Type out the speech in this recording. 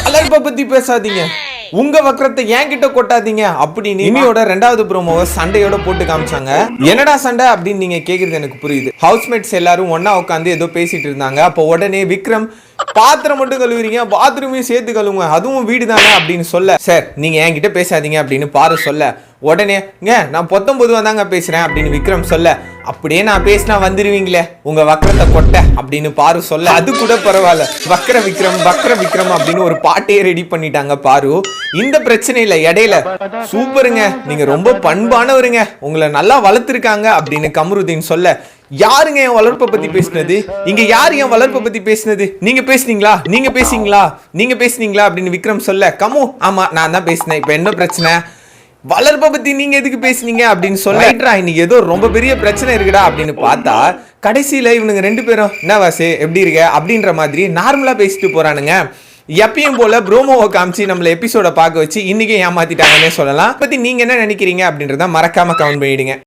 வளர்ப்ப பத்தி பேசாதீங்க, உங்க வக்கரத்தை என்கிட்ட கொட்டாதீங்க அப்படின்னு இனியோட 2வது ப்ரோமோவை சண்டையோட போட்டு காமிச்சாங்க. என்னடா சண்டை அப்படின்னு நீங்க கேக்குறது எனக்கு புரியுது. ஹவுஸ்மேட்ஸ் எல்லாரும் ஒன்னா உட்காந்து ஏதோ பேசிட்டு இருந்தாங்க. அப்போ உடனே விக்ரம் பாத்திரம் மட்டும் கழுவுறீங்க, பாத்ரூமையும் சேர்த்து கழுவுங்க, அதுவும் வீடு தானே அப்படின்னு சொல்ல, சார் நீங்க என்கிட்ட பேசாதீங்க அப்படின்னு பாரு சொல்ல, உடனே நான் 19 தாங்க பேசுறேன் அப்படின்னு விக்ரம் சொல்ல, அப்படியே நான் பேசினா வந்துருவீங்களே உங்க வக்கரத்தை கொட்ட அப்படின்னு பாரு சொல்ல, அது கூட பரவாயில்ல, வக்கர விக்ரம் அப்படின்னு ஒரு பாட்டையே ரெடி பண்ணிட்டாங்க பாரு. இந்த பிரச்சனையில இடையில சூப்பருங்க, நீங்க ரொம்ப பண்பானவருங்க, உங்களை நல்லா வளர்த்துருக்காங்க அப்படின்னு கமருதீன் சொல்ல, யாருங்க என் வளர்ப்பை பத்தி பேசினது, இங்க யாரு என் வளர்ப்பை பத்தி பேசினது, நீங்க பேசுனீங்களா அப்படின்னு விக்ரம் சொல்ல, கமு ஆமா நான் தான் பேசினேன், இப்ப என்ன பிரச்சனை, வளர்ப்பை பத்தி நீங்க எதுக்கு பேசுனீங்க அப்படின்னு சொல்ல, இன்னைக்கு ஏதோ ரொம்ப பெரிய பிரச்சனை இருக்குடா அப்படின்னு பார்த்தா கடைசியில இவனுங்க 2 பேரும் என்ன வாசு எப்படி இருக்க அப்படின்ற மாதிரி நார்மலா பேசிட்டு போறானுங்க. எப்பயும் போல ப்ரோமோவை காமிச்சு நம்மள எபிசோட பார்க்க வச்சு இன்னைக்கு ஏமாத்திட்டாங்கன்னே சொல்லலாம். பத்தி நீங்க என்ன நினைக்கிறீங்க அப்படின்றத மறக்காம கமெண்ட் பண்ணிடுங்க.